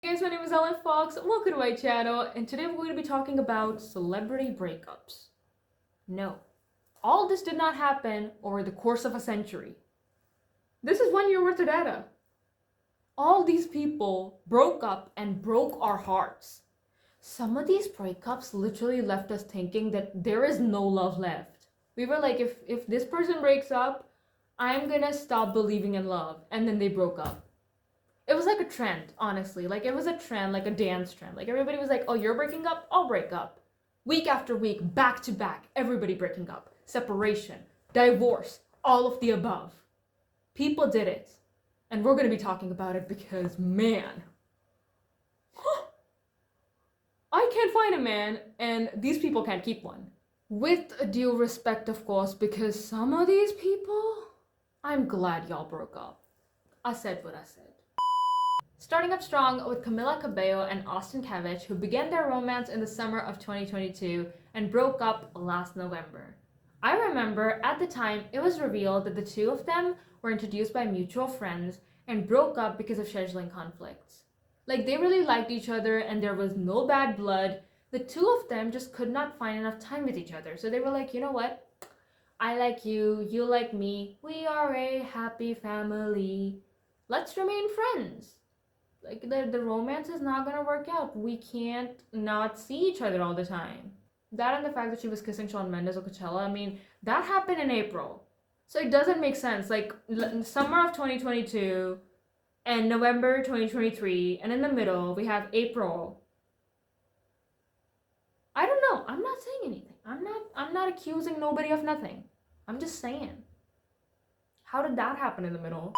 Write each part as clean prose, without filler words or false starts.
Hey guys, my name is Ellen Fox. Welcome to my channel, and today we're going to be talking about celebrity breakups. No, all this did not happen over the course of a century. This is 1 year worth of data. All these people broke up and broke our hearts. Some of these breakups literally left us thinking that there is no love left. We were like, if this person breaks up, I'm gonna stop believing in love. And then they broke up. It was like a trend, honestly. Like, it was a trend, like a dance trend. Like, everybody was like, oh, you're breaking up? I'll break up. Week after week, back to back, everybody breaking up. Separation, divorce, all of the above. People did it. And we're going to be talking about it because, man, I can't find a man, and these people can't keep one. With due respect, of course, because some of these people, I'm glad y'all broke up. I said what I said. Starting up strong with Camila, Cabello, and Austin Kevitch, who began their romance in the summer of 2022 and broke up last November. I remember at the time it was revealed that the two of them were introduced by mutual friends and broke up because of scheduling conflicts. Like, they really liked each other and there was no bad blood. The two of them just could not find enough time with each other. So they were like, you know what? I like you, you like me. We are a happy family. Let's remain friends. Like, the romance is not gonna work out. We can't not see each other all the time. That and the fact that she was kissing Shawn Mendes at Coachella, I mean, that happened in April. So it doesn't make sense. Like, summer of 2022 and November 2023, and in the middle, we have April. I don't know. I'm not saying anything. I'm not accusing nobody of nothing. I'm just saying. How did that happen in the middle?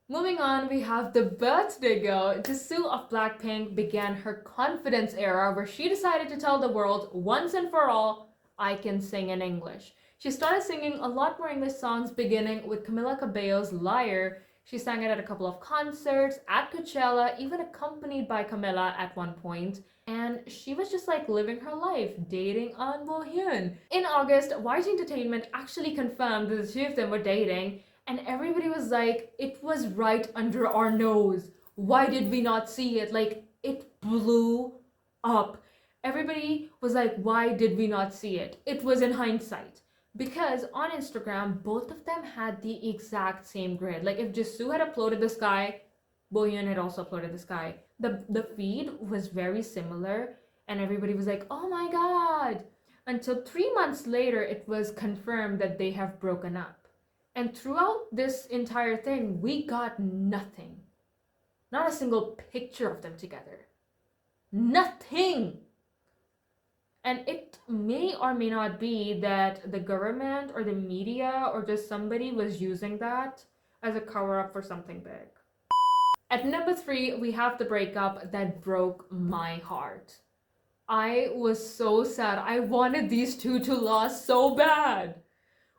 Moving on, we have the birthday girl. Jisoo of Blackpink began her confidence era where she decided to tell the world once and for all, I can sing in English. She started singing a lot more English songs, beginning with Camila Cabello's Liar. She sang it at a couple of concerts, at Coachella, even accompanied by Camila at one point. And she was just like living her life, dating Ahn Bo-hyun. In August, YG Entertainment actually confirmed that the two of them were dating. And everybody was like, it was right under our nose. Why did we not see it? Like, it blew up. Everybody was like, why did we not see it? It was in hindsight. Because on Instagram, both of them had the exact same grid. Like, if Jisoo had uploaded the sky, Bo-hyun had also uploaded the sky. The feed was very similar. And everybody was like, oh my god. Until 3 months later, it was confirmed that they have broken up. And throughout this entire thing, we got nothing. Not a single picture of them together. Nothing! And it may or may not be that the government or the media or just somebody was using that as a cover-up for something big. At number 3, we have the breakup that broke my heart. I was so sad. I wanted these two to last so bad.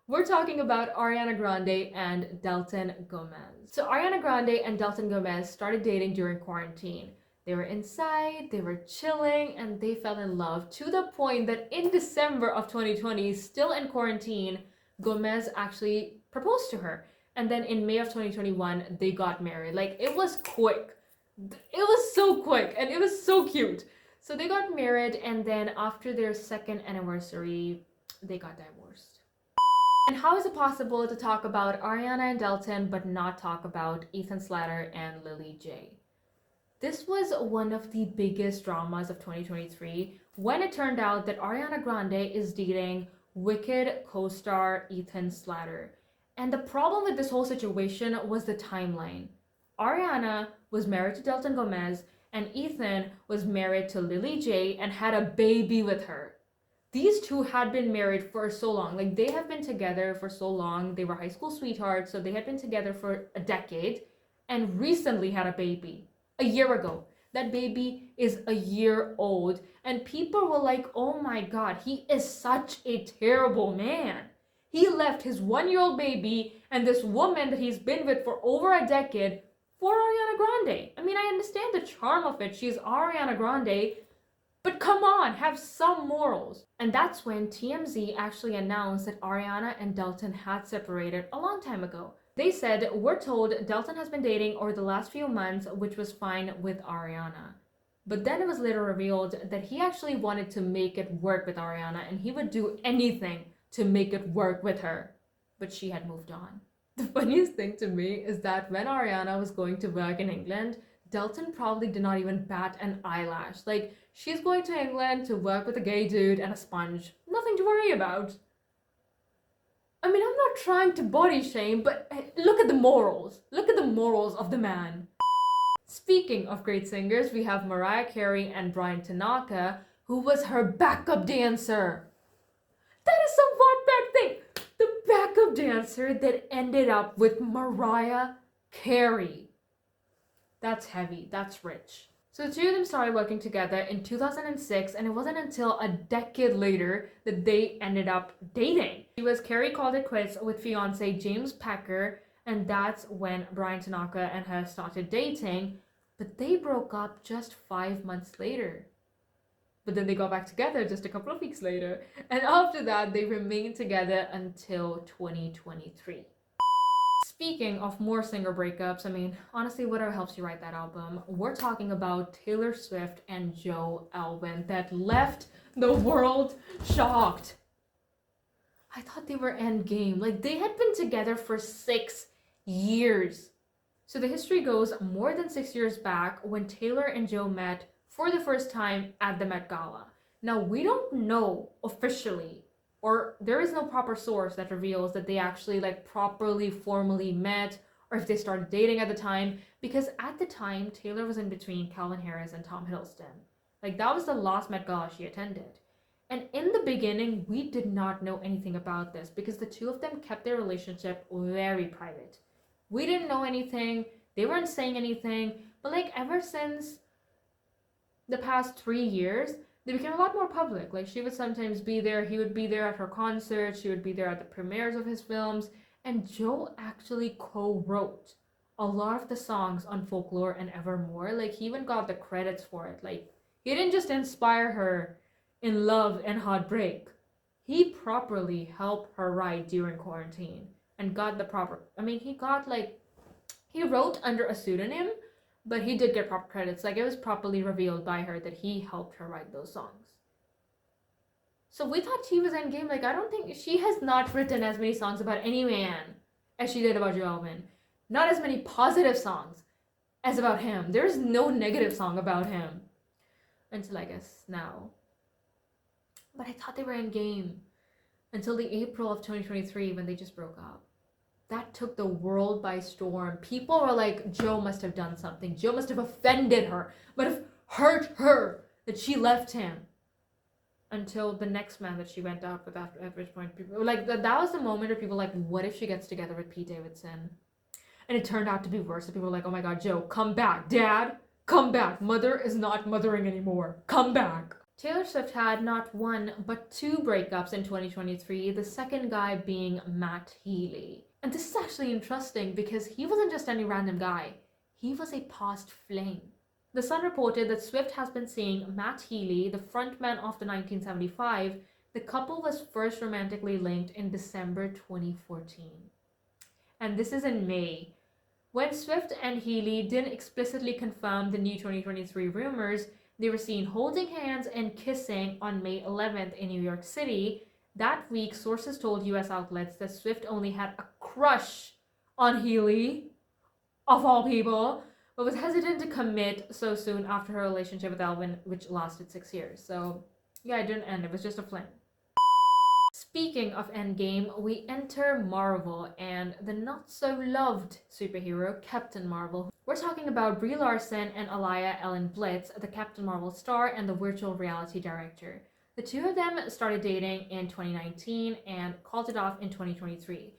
We're talking about Ariana Grande and Dalton Gomez. So Ariana Grande and Dalton Gomez started dating during quarantine. They were inside, they were chilling, and they fell in love to the point that in December of 2020, still in quarantine, Gomez actually proposed to her. And then in May of 2021, they got married. Like, it was quick. It was so quick and it was so cute. So they got married, and then after their second anniversary, they got divorced. And how is it possible to talk about Ariana and Dalton but not talk about Ethan Slater and Lilly J? This was one of the biggest dramas of 2023 when it turned out that Ariana Grande is dating Wicked co-star Ethan Slater. And the problem with this whole situation was the timeline. Ariana was married to Dalton Gomez and Ethan was married to Lilly J and had a baby with her. These two had been married for so long. Like, they have been together for so long. They were high school sweethearts, so they had been together for a decade and recently had a baby. A year ago. That baby is a year old. And people were like, oh my god, he is such a terrible man. He left his 1-year-old baby and this woman that he's been with for over a decade for Ariana Grande. I mean, I understand the charm of it. She's Ariana Grande. But come on, have some morals. And that's when TMZ actually announced that Ariana and Dalton had separated a long time ago. They said, we're told Dalton has been dating over the last few months, which was fine with Ariana. But then it was later revealed that he actually wanted to make it work with Ariana and he would do anything to make it work with her. But she had moved on. The funniest thing to me is that when Ariana was going to work in England, Dalton probably did not even bat an eyelash. Like, she's going to England to work with a gay dude and a sponge. Nothing to worry about. I mean, I'm not trying to body shame, but look at the morals. Look at the morals of the man. Speaking of great singers, we have Mariah Carey and Bryan Tanaka, who was her backup dancer. That is somewhat bad thing. The backup dancer that ended up with Mariah Carey. That's heavy. That's rich. So the two of them started working together in 2006, and it wasn't until a decade later that they ended up dating. Carey called it quits with fiance James Packer, and that's when Bryan Tanaka and her started dating, but they broke up just 5 months later. But then they got back together just a couple of weeks later, and after that they remained together until 2023. Speaking of more singer breakups, I mean, honestly, whatever helps you write that album, we're talking about Taylor Swift and Joe Alwyn that left the world shocked. I thought they were endgame. Like, they had been together for 6 years. So the history goes more than 6 years back when Taylor and Joe met for the first time at the Met Gala. Now, we don't know officially, or there is no proper source that reveals that they actually properly formally met or if they started dating at the time, because at the time Taylor was in between Calvin Harris and Tom Hiddleston. That was the last Met Gala she attended. And in the beginning, we did not know anything about this because the two of them kept their relationship very private. We didn't know anything, they weren't saying anything, but ever since the past 3 years, they became a lot more public. She would sometimes be there, he would be there at her concerts, she would be there at the premieres of his films, and Joe actually co-wrote a lot of the songs on Folklore and Evermore. He even got the credits for it. He didn't just inspire her in love and heartbreak. He properly helped her write during quarantine and got the proper, he wrote under a pseudonym, but he did get proper credits. It was properly revealed by her that he helped her write those songs. So we thought she was endgame. I don't think she has not written as many songs about any man as she did about Joe Alwyn. Not as many positive songs as about him. There's no negative song about him. Until I guess now. But I thought they were endgame. Until the April of 2023 when they just broke up. That took the world by storm. People were like, Joe must have done something. Joe must have offended her. Must have hurt her that she left him. Until the next man that she went out with after, at which point people were that was the moment where people were what if she gets together with Pete Davidson? And it turned out to be worse. And people were oh my god, Joe, come back. Dad, come back. Mother is not mothering anymore. Come back. Taylor Swift had not one, but 2 breakups in 2023, the second guy being Matt Healy. And this is actually interesting because he wasn't just any random guy. He was a past flame. The Sun reported that Swift has been seeing Matt Healy, the frontman of the 1975. The couple was first romantically linked in December 2014. And this is in May. When Swift and Healy didn't explicitly confirm the new 2023 rumors, they were seen holding hands and kissing on May 11th in New York City. That week, sources told US outlets that Swift only had a crush on Healy, of all people, but was hesitant to commit so soon after her relationship with Alwyn, which lasted 6 years. So, yeah, it didn't end. It was just a fling. Speaking of Endgame, we enter Marvel and the not-so-loved superhero, Captain Marvel. We're talking about Brie Larson and Allan-Blitz, the Captain Marvel star and the virtual reality director. The two of them started dating in 2019 and called it off in 2023.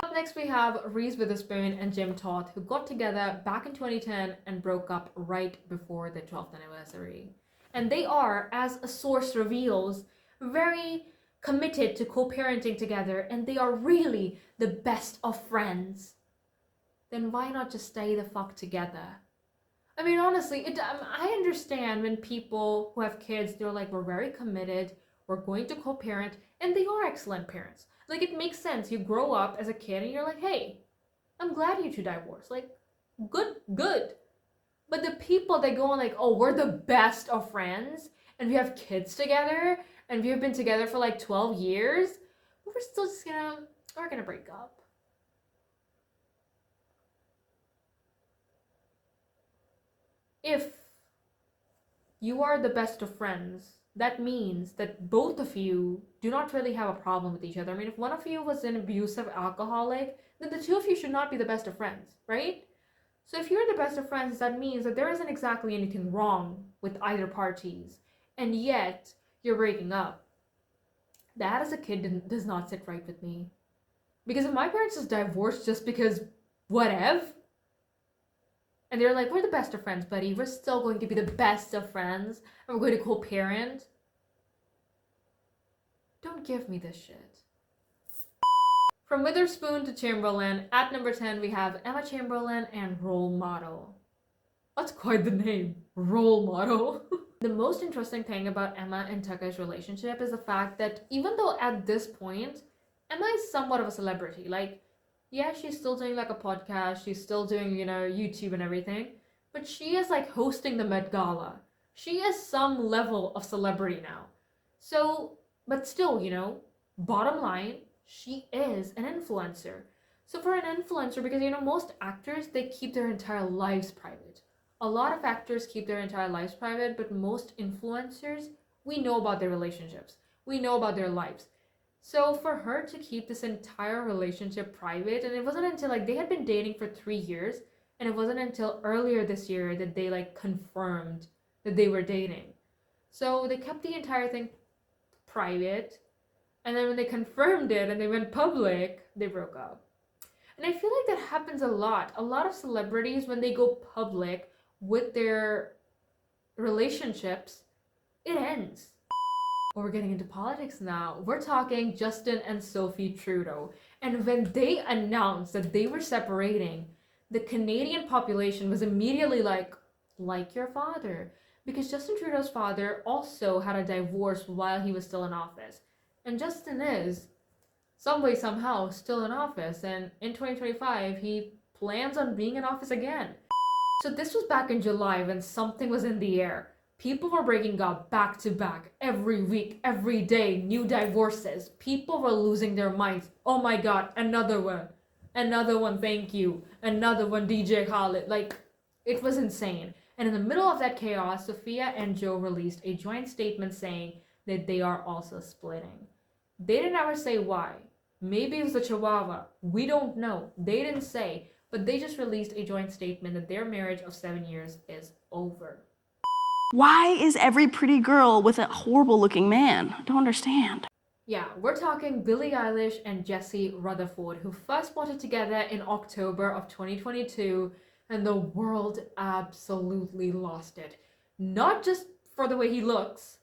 Up next we have Reese Witherspoon and Jim Toth, who got together back in 2010 and broke up right before the 12th anniversary. And they are, as a source reveals, very committed to co-parenting together, and they are really the best of friends. Then why not just stay the fuck together? I mean, honestly, I understand when people who have kids, they're we're very committed, we're going to co-parent, and they are excellent parents. It makes sense. You grow up as a kid and you're hey, I'm glad you two divorced. Like, good. But the people that go on like, oh, we're the best of friends, and we have kids together, and we have been together for like 12 years, but we're still just we're gonna break up. If you are the best of friends, that means that both of you do not really have a problem with each other. I mean, if one of you was an abusive alcoholic, then the two of you should not be the best of friends, right? So if you're the best of friends, that means that there isn't exactly anything wrong with either parties, and yet you're breaking up. That as a kid does not sit right with me. Because if my parents just divorced just because whatever, and they're like, we're the best of friends, buddy, we're still going to be the best of friends, and we're going to co-parent, don't give me this shit. From Witherspoon to Chamberlin, at number 10 we have Emma Chamberlain and Role Model. That's quite the name, Role Model. The most interesting thing about Emma and Tucker's relationship is the fact that even though at this point, Emma is somewhat of a celebrity. Like, yeah, she's still doing like a podcast, she's still doing, YouTube and everything, but she is like hosting the Met Gala. She is some level of celebrity now. So, but still, bottom line, she is an influencer. So for an influencer, because most actors, they keep their entire lives private. A lot of actors keep their entire lives private, but most influencers, we know about their relationships. We know about their lives. So for her to keep this entire relationship private, and it wasn't until they had been dating for 3 years, and it wasn't until earlier this year that they confirmed that they were dating. So they kept the entire thing private, and then when they confirmed it and they went public, they broke up. And I feel like that happens a lot. A lot of celebrities, when they go public with their relationships, it ends. Well, we're getting into politics now. We're talking Justin and Sophie Trudeau. And when they announced that they were separating, the Canadian population was immediately like your father. Because Justin Trudeau's father also had a divorce while he was still in office. And Justin is, some way, somehow, still in office. And in 2025, he plans on being in office again. So this was back in July when something was in the air. People were breaking up back to back, every week, every day, new divorces. People were losing their minds. Oh my god, another one. Another one, thank you. Another one, DJ Khaled. It was insane. And in the middle of that chaos, Sophia and Joe released a joint statement saying that they are also splitting. They didn't ever say why. Maybe it was the Chihuahua. We don't know. They didn't say. But they just released a joint statement that their marriage of 7 years is over. Why is every pretty girl with a horrible looking man? I don't understand. Yeah, we're talking Billie Eilish and Jesse Rutherford, who first spotted together in October of 2022, and the world absolutely lost it. Not just for the way he looks,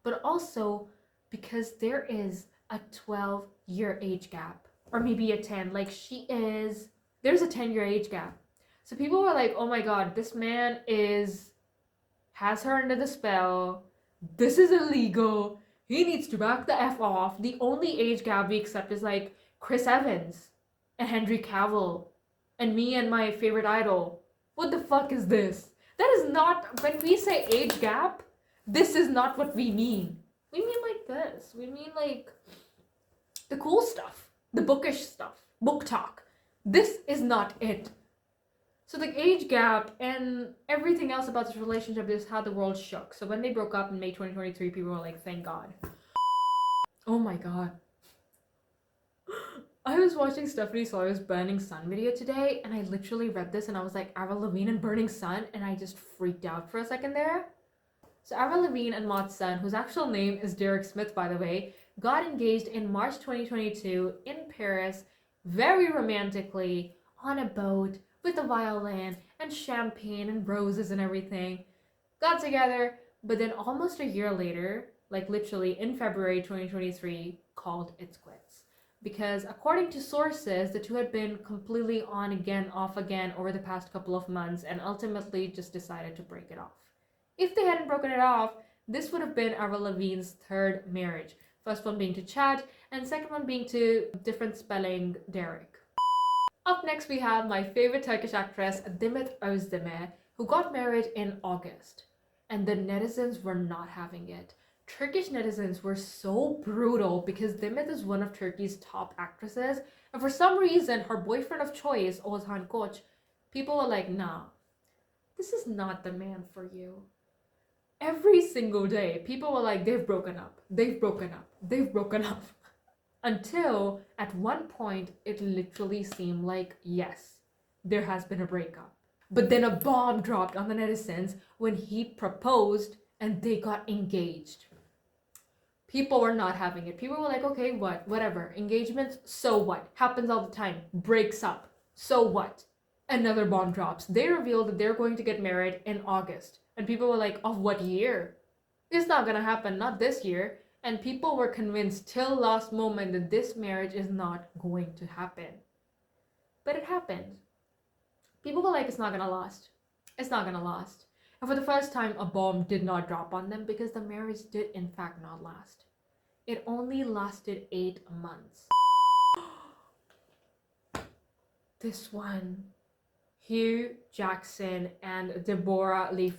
but also because there is a 12-year age gap, or maybe a 10. There's a 10-year age gap. So people were like, oh my god, this man has her under the spell. This is illegal. He needs to back the F off. The only age gap we accept is Chris Evans and Henry Cavill and me and my favorite idol. What the fuck is this? That is not, when we say age gap, this is not what we mean. We mean this. We mean the cool stuff, the bookish stuff, book talk. This is not it. So the age gap and everything else about this relationship is how the world shook. So when they broke up in May 2023, people were like, thank God. Oh my God. I was watching Stephanie Sawyer's Burning Sun video today, and I literally read this and I was like, Avril Lavigne and Burning Sun, and I just freaked out for a second there. So Avril Lavigne and Matt's son, whose actual name is Derek Smith, by the way, got engaged in March 2022 in Paris, very romantically, on a boat, with a violin and champagne and roses and everything. Got together, but then almost a year later, literally in February 2023, called it quits. Because according to sources, the two had been completely on again, off again over the past couple of months, and ultimately just decided to break it off. If they hadn't broken it off, this would have been Avril Lavigne's third marriage. First one being to Chad, and second one being to different spelling Derek. Up next, we have my favorite Turkish actress, Demet Özdemir, who got married in August. And the netizens were not having it. Turkish netizens were so brutal because Demet is one of Turkey's top actresses. And for some reason, her boyfriend of choice, Oğuzhan Koç, people were like, nah, this is not the man for you. Every single day, people were like, they've broken up, they've broken up, they've broken up. Until at one point, it literally seemed like, yes, there has been a breakup. But then a bomb dropped on the netizens when he proposed and they got engaged. People were not having it. People were like, okay, whatever. Engagements, so what? Happens all the time. Breaks up, so what? Another bomb drops. They revealed that they're going to get married in August. And people were like, of what year? It's not gonna happen, not this year. And people were convinced till last moment that this marriage is not going to happen. But it happened. People were like, it's not gonna last. It's not gonna last. And for the first time, a bomb did not drop on them because the marriage did in fact not last. It only lasted 8 months. This one. Hugh Jackson and Deborra-Lee.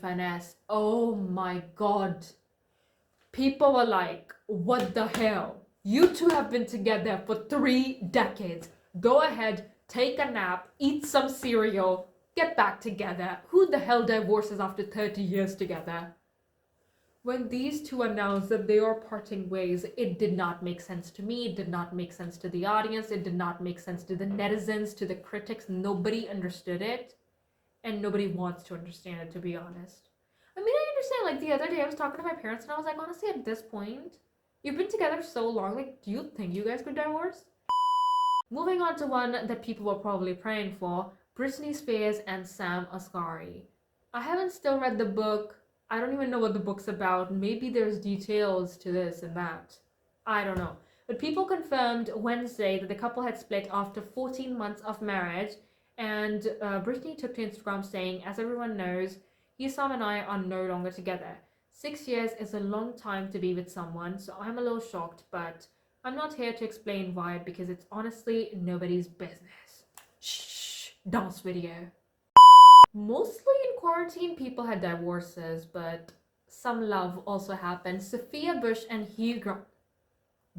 Oh my god. People were like, what the hell? You two have been together for 3 decades. Go ahead, take a nap, eat some cereal, get back together. Who the hell divorces after 30 years together? When these two announced that they are parting ways, it did not make sense to me. It did not make sense to the audience. It did not make sense to the netizens, to the critics. Nobody understood it. And nobody wants to understand it, to be honest. I mean, I understand, like, the other day I was talking to my parents and I was like, honestly, at this point, you've been together so long, like, do you think you guys could divorce? Moving on to one that people were probably praying for, Britney Spears and Sam Asghari. I haven't still read the book. I don't even know what the book's about. Maybe there's details to this and that. I don't know. But people confirmed Wednesday that the couple had split after 14 months of marriage, and Britney took to Instagram saying, as everyone knows, Sam and I are no longer together. 6 years is a long time to be with someone, so I'm a little shocked, but I'm not here to explain why because it's honestly nobody's business. Shh, dance video. Mostly in quarantine, people had divorces, but some love also happened. Sophia Bush and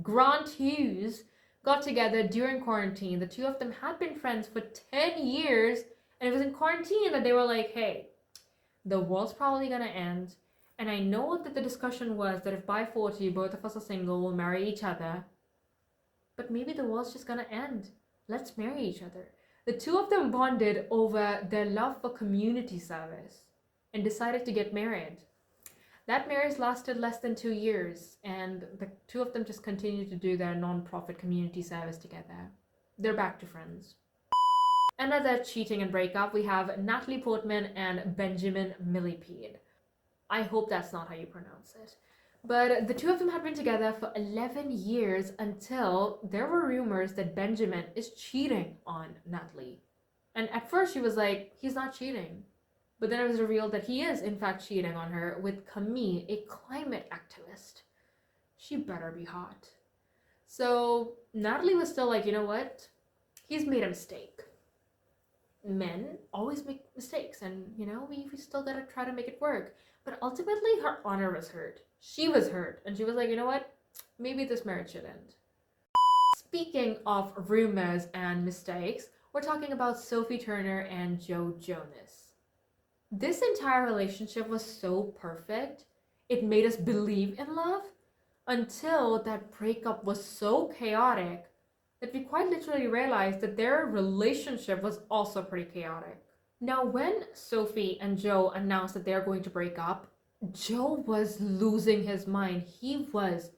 Grant Hughes got together during quarantine. The two of them had been friends for 10 years, and it was in quarantine that they were like, hey, the world's probably gonna end, and I know that the discussion was that if by 40 both of us are single, we'll marry each other, but maybe the world's just gonna end. Let's marry each other. The two of them bonded over their love for community service and decided to get married. That marriage lasted less than 2 years, and the two of them just continued to do their non-profit community service together. They're back to friends. Another cheating and breakup, we have Natalie Portman and Benjamin Millepied. I hope that's not how you pronounce it. But the two of them had been together for 11 years until there were rumors that Benjamin is cheating on Natalie. And at first she was like, he's not cheating. But then it was revealed that he is in fact cheating on her with Camille, a climate activist. She better be hot. So Natalie was still like, you know what? He's made a mistake. Men always make mistakes, and you know, we still gotta try to make it work. But ultimately her honor was hurt. She was hurt, and she was like, you know what? Maybe this marriage should end. Speaking of rumors and mistakes, we're talking about Sophie Turner and Joe Jonas. This entire relationship was so perfect. It made us believe in love until that breakup was so chaotic that we quite literally realized that their relationship was also pretty chaotic. Now, when Sophie and Joe announced that they're going to break up, Joe was losing his mind. He was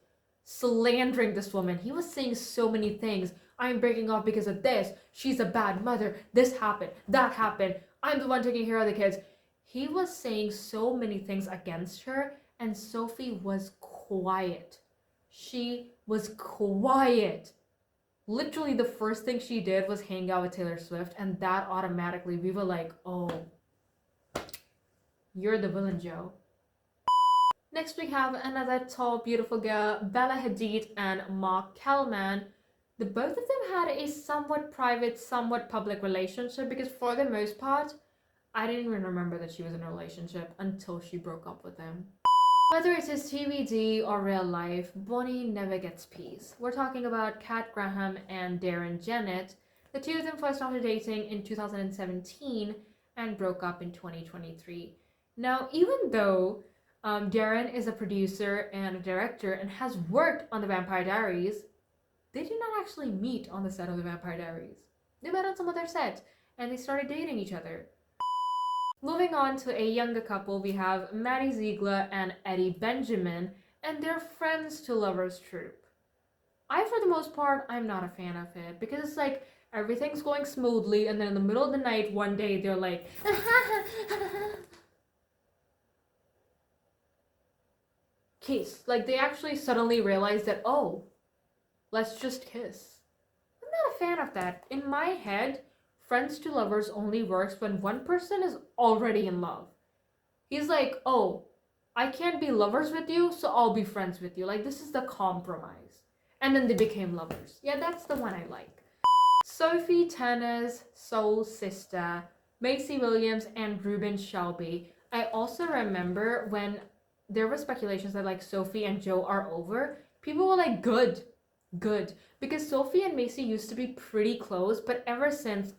slandering this woman. He was saying so many things. I'm breaking up because of this. She's a bad mother. This happened. That happened. I'm the one taking care of the kids. He was saying so many things against her, and Sophie was quiet. She was quiet. Literally, the first thing she did was hang out with Taylor Swift, and that automatically, we were like, oh, you're the villain, Joe. Next, we have another tall, beautiful girl, Bella Hadid and Mark Kellman. The both of them had a somewhat private, somewhat public relationship because for the most part, I didn't even remember that she was in a relationship until she broke up with him. Whether it is TVD or real life, Bonnie never gets peace. We're talking about Kat Graham and Darren Jennett. The two of them first started dating in 2017 and broke up in 2023. Now, even though Darren is a producer and a director and has worked on The Vampire Diaries, they did not actually meet on the set of The Vampire Diaries. They met on some other set and they started dating each other. Moving on to a younger couple, we have Maddie Ziegler and Eddie Benjamin and their friends to lovers troupe. For the most part, I'm not a fan of it because it's like everything's going smoothly and then in the middle of the night one day they're like kiss. Like they actually suddenly realize that, oh, let's just kiss. I'm not a fan of that. In my head, friends to lovers only works when one person is already in love. He's like, oh, I can't be lovers with you, so I'll be friends with you. Like, this is the compromise. And then they became lovers. Yeah, that's the one I like. Sophie Turner's soul sister, Macy Williams and Ruben Shelby. I also remember when there were speculations that like Sophie and Joe are over, people were like, good. Because Sophie and Macy used to be pretty close, but ever since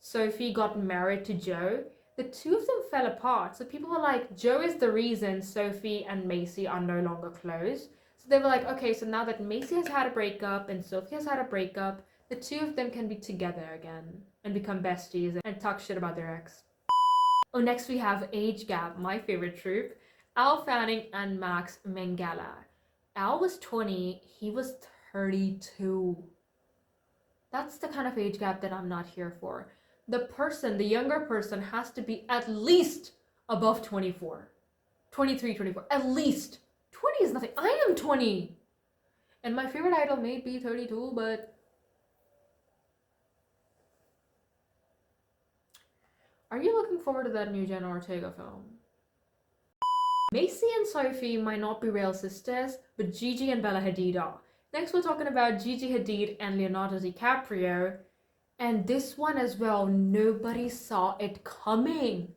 Sophie got married to Joe, the two of them fell apart. So people were like, Joe is the reason Sophie and Macy are no longer close. So they were like, okay, so now that Macy has had a breakup and Sophie has had a breakup, the two of them can be together again and become besties and talk shit about their ex. Oh, next we have Age Gap, my favorite troupe, Al Fanning and Max Mangala. Al was 20, he was 32. That's the kind of age gap that I'm not here for. The younger person has to be at least above 24. 23, 24, at least. 20 is nothing. I am 20. And my favorite idol may be 32, but are you looking forward to that new Jenna Ortega film? Macy and Sophie might not be real sisters, but Gigi and Bella Hadid are. Next we're talking about Gigi Hadid and Leonardo DiCaprio. And this one as well, nobody saw it coming.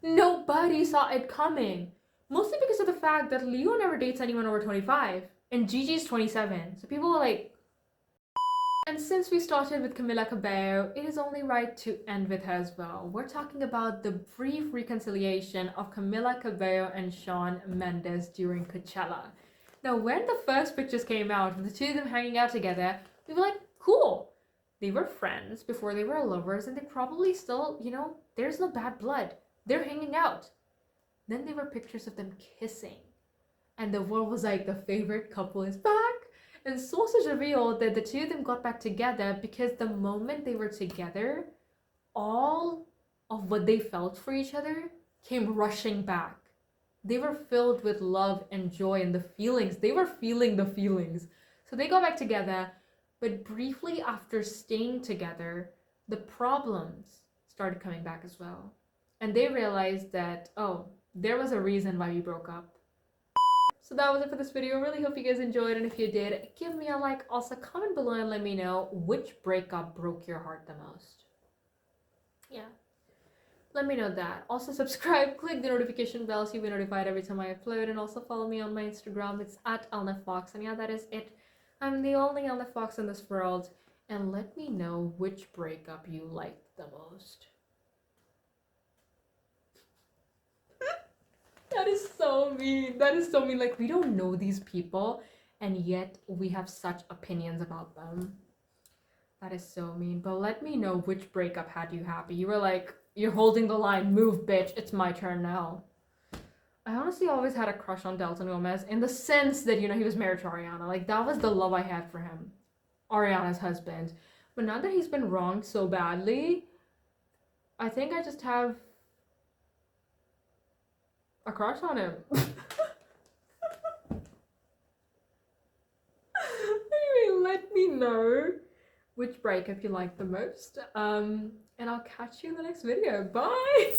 Nobody saw it coming. Mostly because of the fact that Leo never dates anyone over 25. And Gigi's 27. So people were like... And since we started with Camila Cabello, it is only right to end with her as well. We're talking about the brief reconciliation of Camila Cabello and Shawn Mendes during Coachella. Now, when the first pictures came out of the two of them hanging out together, we were like, cool. They were friends before they were lovers, and they probably still, there's no bad blood. They're hanging out. Then there were pictures of them kissing. And the world was like, the favorite couple is back. And sources revealed that the two of them got back together because the moment they were together, all of what they felt for each other came rushing back. They were filled with love and joy and the feelings. They were feeling the feelings. So they got back together, but briefly after staying together, the problems started coming back as well. And they realized that, oh, there was a reason why we broke up. So that was it for this video. Really hope you guys enjoyed, and if you did, give me a like. Also comment below and let me know which breakup broke your heart the most. Yeah, let me know that. Also subscribe, click the notification bell so you'll be notified every time I upload, and also follow me on my Instagram. It's @AlnaFox, and yeah, that is it. I'm the only Alna Fox in this world, and let me know which breakup you liked the most. That is so mean. That is so mean. Like, we don't know these people, and yet we have such opinions about them. That is so mean. But let me know which breakup had you happy. You were like, you're holding the line. Move, bitch. It's my turn now. I honestly always had a crush on Dalton Gomez in the sense that, he was married to Ariana. Like, that was the love I had for him. Ariana's husband. But now that he's been wronged so badly, I think I just have a crush on him. Anyway, let me know which breakup you like the most. And I'll catch you in the next video. Bye!